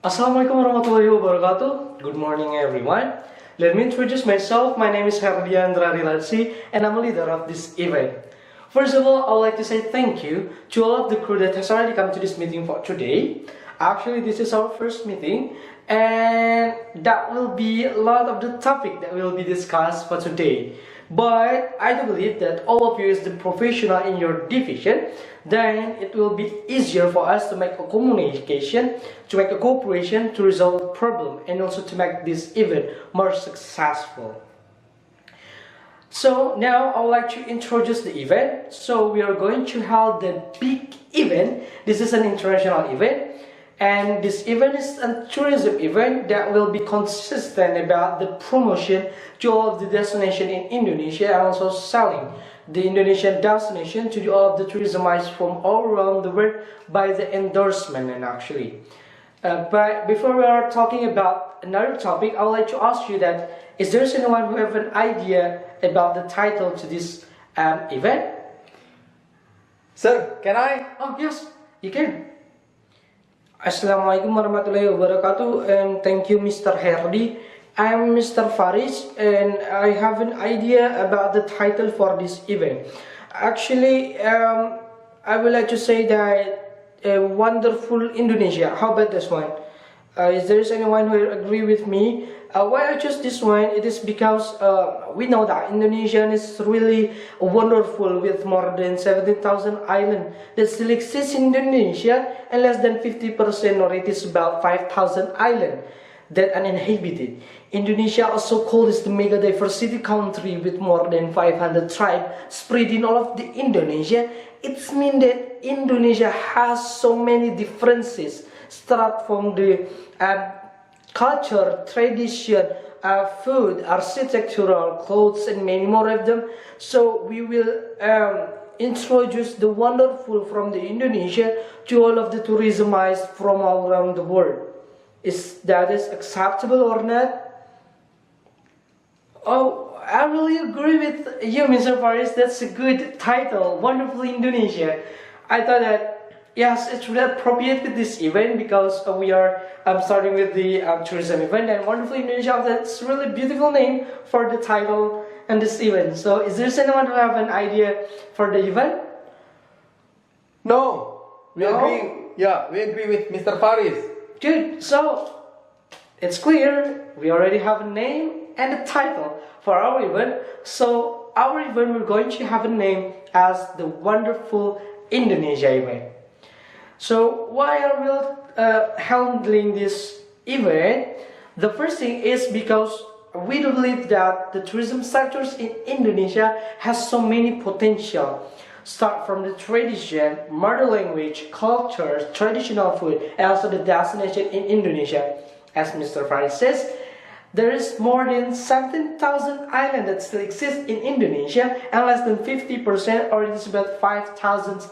Assalamualaikum warahmatullahi wabarakatuh. Good morning everyone. Let me introduce myself. My name is Herdi Andrariladchi and I'm a leader of this event. First of all, I would like to say thank you to all of the crew that has already come to this meeting for today. Actually, this is our first meeting and that will be a lot of the topic that will be discussed for today. But I do believe that all of you is the professional in your division, then it will be easier for us to make a communication, to make a cooperation, to resolve problem, and also to make this event more successful. So now I would like to introduce the event. So we are going to hold the big event. This is an international event. And this event is a tourism event that will be consistent about the promotion to all of the destination in Indonesia and also selling the Indonesian destination to all of the tourismites from all around the world by the endorsement and actually. But before we are talking about another topic, I would like to ask you that is there anyone who have an idea about the title to this event? Sir, can I? Oh yes, you can. Assalamualaikum warahmatullahi wabarakatuh and thank you Mr. Herdi. I'm Mr. Faris and I have an idea about the title for this event. Actually, I would like to say that a wonderful Indonesia. How about this one? Is there anyone who will agree with me? Why I choose this one? It is because we know that Indonesia is really wonderful with more than 17,000 islands that still exist in Indonesia and less than 50% or it is about 5,000 islands that uninhabited. Indonesia also called as the mega diversity country with more than 500 tribes spread in all of the Indonesia. It means that Indonesia has so many differences start from the culture, tradition, food, architectural, clothes, and many more of them. So we will introduce the wonderful from the Indonesia to all of the tourismites from all around the world. Is that acceptable or not? Oh, I really agree with you, Mr. Faris. That's a good title, Wonderful Indonesia. I thought that yes, it's really appropriate with this event because we are starting with the tourism event and Wonderful Indonesia. That's a really beautiful name for the title and this event. So is there anyone who have an idea for the event? No. We No? agree. Yeah, we agree with Mr. Faris. Good. So it's clear we already have a name and a title for our event. So our event we're going to have a name as the Wonderful Indonesia event. So why are we handling this event? The first thing is because we do believe that the tourism sectors in Indonesia has so many potential. Start from the tradition, mother language, culture, traditional food, and also the destination in Indonesia. As Mr. Faris says, there is more than 17,000 islands that still exist in Indonesia and less than 50% or it is about 5,000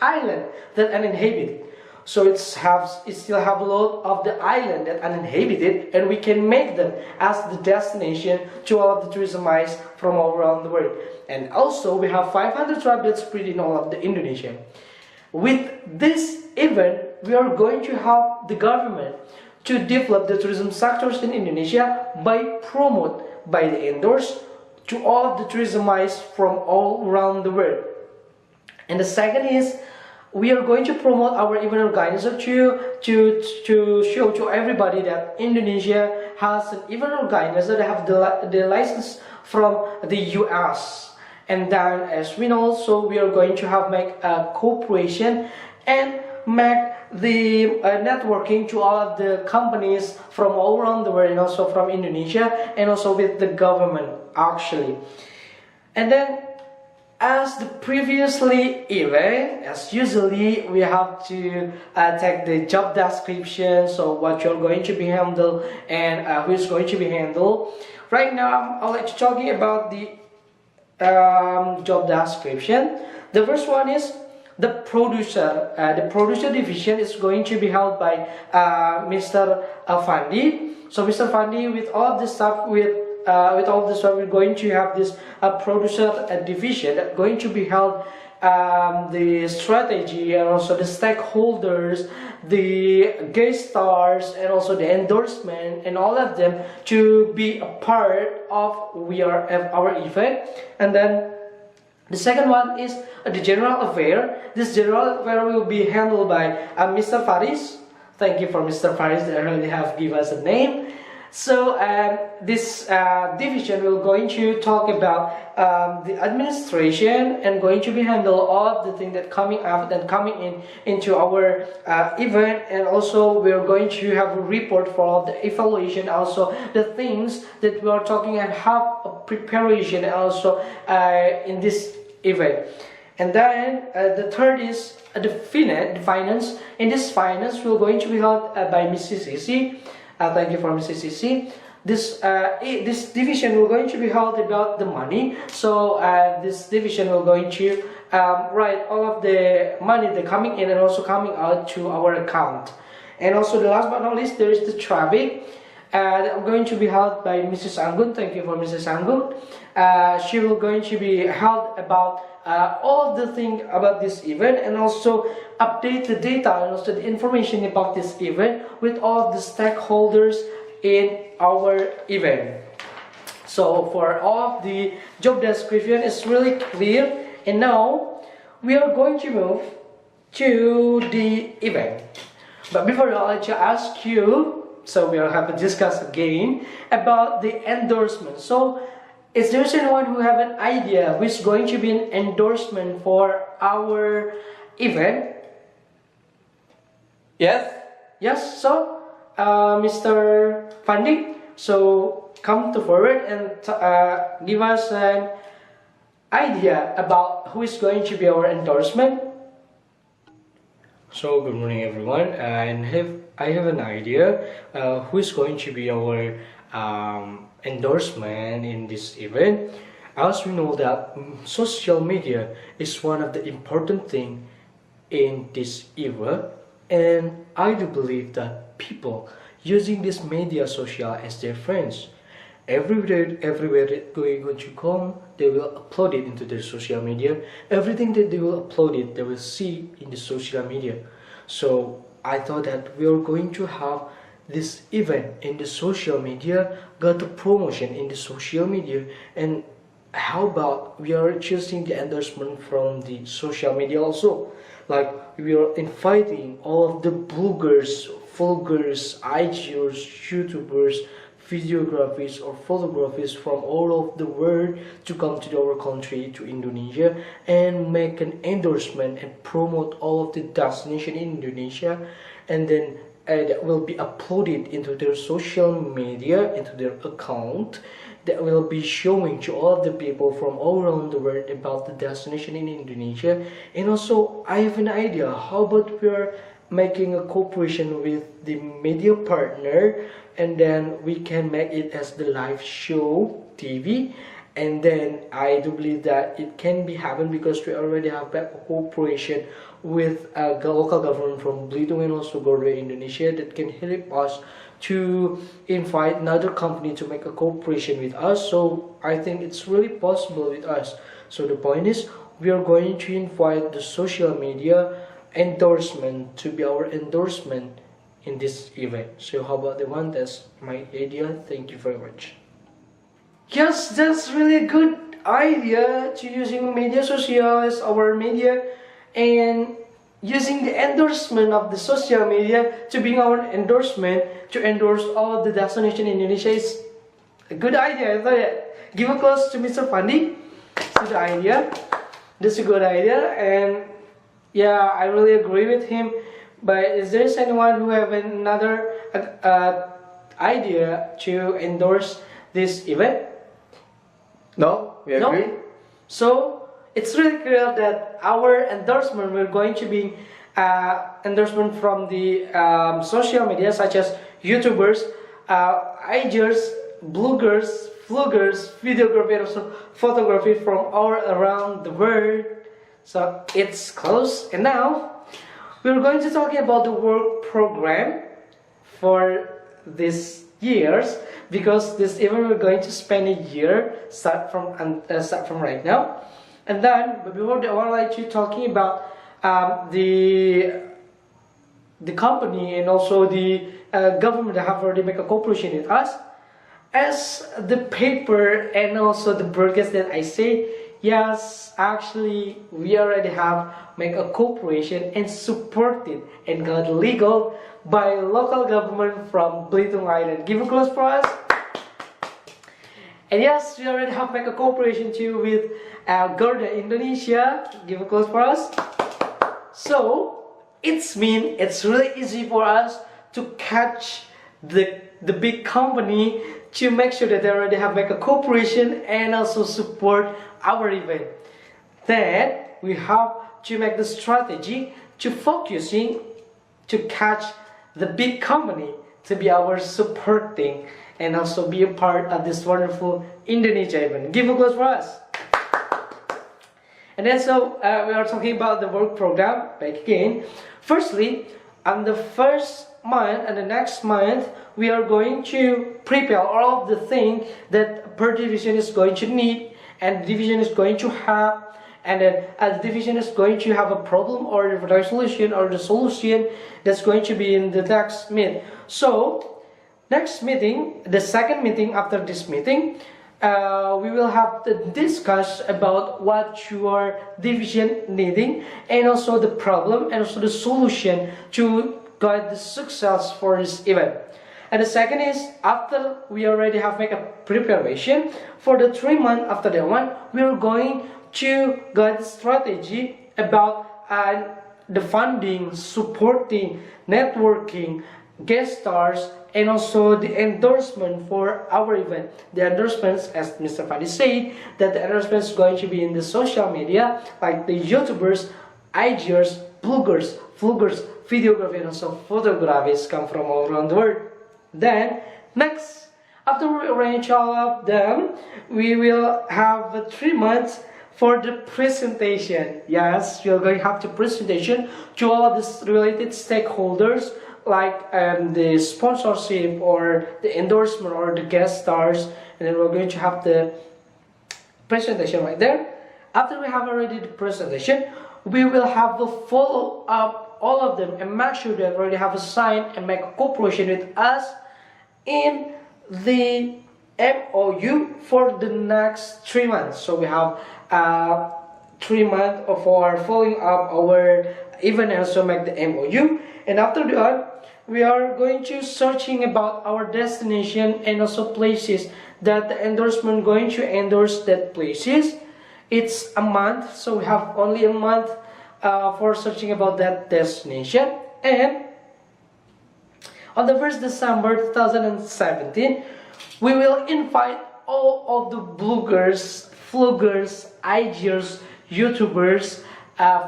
islands that are uninhabited. So it still have a lot of the island that uninhabited and we can make them as the destination to all of the tourismites from all around the world. And also we have 500 tribes that spread in all of the Indonesia. With this event, we are going to help the government to develop the tourism sectors in Indonesia by the endorse to all of the tourismites from all around the world. And the second is we are going to promote our event organizer to show to everybody that Indonesia has an event organizer that have the license from the US. And then as we know, so we are going to make a cooperation and make the networking to all of the companies from all around the world and also from Indonesia and also with the government actually. And then as the previously event, as usually we have to take the job description, so what you're going to be handled and who's going to be handled. Right now I'd like to talking about the job description. The first one is the producer. The producer division is going to be held by Mr. Fandi. So Mr. Fandi with all of the stuff we're going to have this producer division that going to be held the strategy and also the stakeholders, the guest stars, and also the endorsement, and all of them to be a part of our event. And then the second one is the general affair. This general affair will be handled by Mr. Faris. Thank you for Mr. Faris that already have give us a name. So this division will going to talk about the administration and going to be handle all of the things that coming out and coming into our event, and also we are going to have a report for all the evaluation, also the things that we are talking and have a preparation also in this event. And then the third is the finance. In this finance, we're going to be held by Mrs. Cici. Thank you for Mrs. Cici. This division will going to be held about the money. So this division will going to write all of the money that coming in and also coming out to our account. And also the last but not least, there is the traffic. That going to be held by Mrs. Unggul. Thank you for Mrs. Unggul. She will going to be held about all the thing about this event, and also update the data and also the information about this event with all of the stakeholders in our event. So for all of the job description is really clear, and now we are going to move to the event. But before I'll let you ask you, so we'll have to discuss again about the endorsement. So is there anyone who have an idea which is going to be an endorsement for our event? Yes? Yes, so Mr. Fandi, so come to forward and give us an idea about who is going to be our endorsement. So good morning everyone, and I have an idea who is going to be our endorsement in this event. As we know that social media is one of the important thing in this era, and I do believe that people using this media social as their friends. Everywhere that going to come, they will upload it into their social media. Everything that they will upload it, they will see in the social media. So I thought that we are going to have this event in the social media, got the promotion in the social media, and how about we are choosing the endorsement from the social media also. Like we are inviting all of the bloggers, vloggers, IGers, YouTubers, videographers or photographers from all over the world to come to our country, to Indonesia, and make an endorsement and promote all of the destination in Indonesia, and then that will be uploaded into their social media, into their account, that will be showing to all of the people from all around the world about the destination in Indonesia. And also I have an idea, how about we are making a cooperation with the media partner, and then we can make it as the live show TV, and then I do believe that it can be happen because we already have a cooperation with a local government from Belitung and also Garuda Indonesia that can help us to invite another company to make a cooperation with us. So I think it's really possible with us. So the point is, we are going to invite the social media endorsement to be our endorsement in this event. So how about the one? That's my idea. Thank you very much. Yes, that's really a good idea to using media social as our media, and using the endorsement of the social media to being our endorsement to endorse all of the destination in Indonesia is a good idea. I thought that. Give a applause to Mr. Fandi. It's a good idea. That's a good idea, and yeah, I really agree with him. But is there anyone who have another idea to endorse this event? No? We agree? No? So it's really clear that our endorsement will going to be endorsement from the social media such as YouTubers, IGers, bloggers, vloggers, videographers, photography from all around the world. So it's close, and now we're going to talk about the work program for this years, because this event we're going to spend a year start from right now. And then, but before that, I would like to talking about the company and also the government that have already make a cooperation with us. As the paper and also the broadcast that I say, yes, actually we already have make a cooperation and supported and got legal by local government from Belitung Island. Give a applause for us. And yes, we already have make a cooperation too with Herdi Indonesia. Give a applause for us. So it's really easy for us to catch the big company to make sure that they already have make a cooperation and also support our event. Then we have to make the strategy to focusing to catch the big company to be our supporting and also be a part of this wonderful Indonesia event. Give a applause for us. And then so we are talking about the work program back again. Firstly, on the first month and the next month, we are going to prepare all of the things that per division is going to need and the division is going to have, and then as the division is going to have a problem or the solution or the solution that's going to be in the next meet. So next meeting, the second meeting after this meeting, we will have to discuss about what your division needing and also the problem and also the solution to get the success for this event. And the second is, after we already have make a preparation for the 3 months after that one, we are going to get the strategy about the funding, supporting, networking, guest stars, and also the endorsement for our event. The endorsements, as Mr. Fadi said, that the endorsement is going to be in the social media, like the YouTubers, IGers, bloggers, vloggers, videography, and also photographers come from all around the world. Then, next, after we arrange all of them, we will have 3 months for the presentation. Yes, we are going to have the presentation to all of the related stakeholders, like the sponsorship or the endorsement or the guest stars, and then we're going to have the presentation right there. After we have already the presentation, we will have the follow up all of them and make sure they already have a sign and make a cooperation with us in the MOU for the next 3 months. So we have 3 months of our following up our event and also make the MOU. And after that, we are going to searching about our destination and also places that the endorsement going to endorse that places. It's a month, so we have only a month for searching about that destination. And on the 1st December 2017, we will invite all of the bloggers, vloggers, IGers, YouTubers,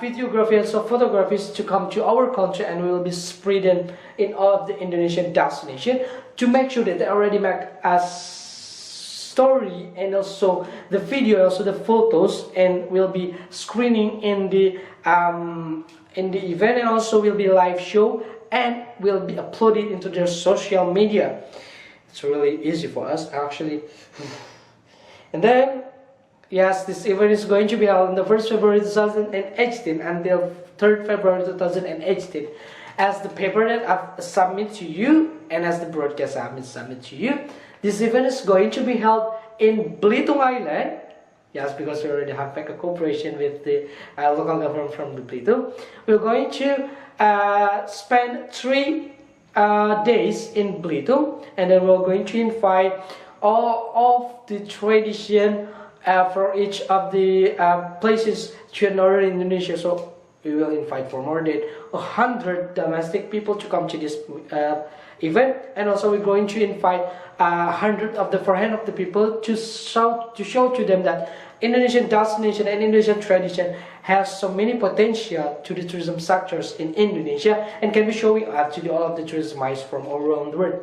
videographers or photographers to come to our country, and we will be spreading in all of the Indonesian destinations to make sure that they already make a story and also the video, also the photos, and we'll be screening in the event, and also will be live show and will be uploaded into their social media. It's really easy for us actually. And then yes, this event is going to be held on the 1st February 2018 until 3rd February 2018. As the paper that I've submit to you and as the broadcast I submit to you, this event is going to be held in Belitung Island. Yes, because we already have like a cooperation with the local government from the Belitung. We're going to spend 3 days in Belitung, and then we're going to invite all of the tradition for each of the places to northern Indonesia. So we will invite for more than 100 domestic people to come to this event, and also we're going to invite 400 of the people to show to them that Indonesian destination and Indonesian tradition has so many potential to the tourism sectors in Indonesia and can be showing up to all of the tourismites from all around the world.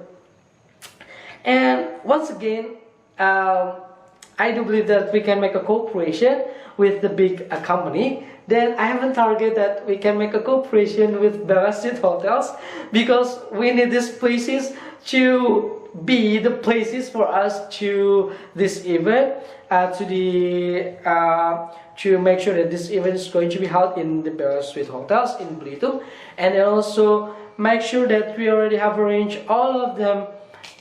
And once again, I do believe that we can make a cooperation with the big company. Then I have a target that we can make a cooperation with Street Hotels, because we need these places to be the places for us to this event, to to make sure that this event is going to be held in the best suite hotels in Belitung, and then also make sure that we already have arranged all of them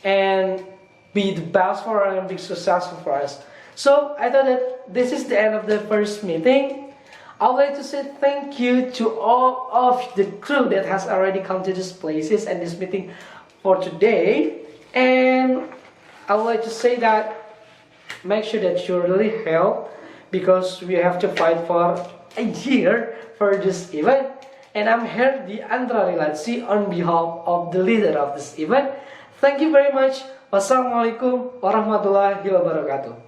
and be the best for us and be successful for us. So I thought that this is the end of the first meeting. I would like to say thank you to all of the crew that has already come to these places and this meeting for today. And I would like to say that make sure that you really help, because we have to fight for a year for this event. And I'm Herdi Andrariladchi on behalf of the leader of this event. Thank you very much. Wassalamualaikum warahmatullahi wabarakatuh.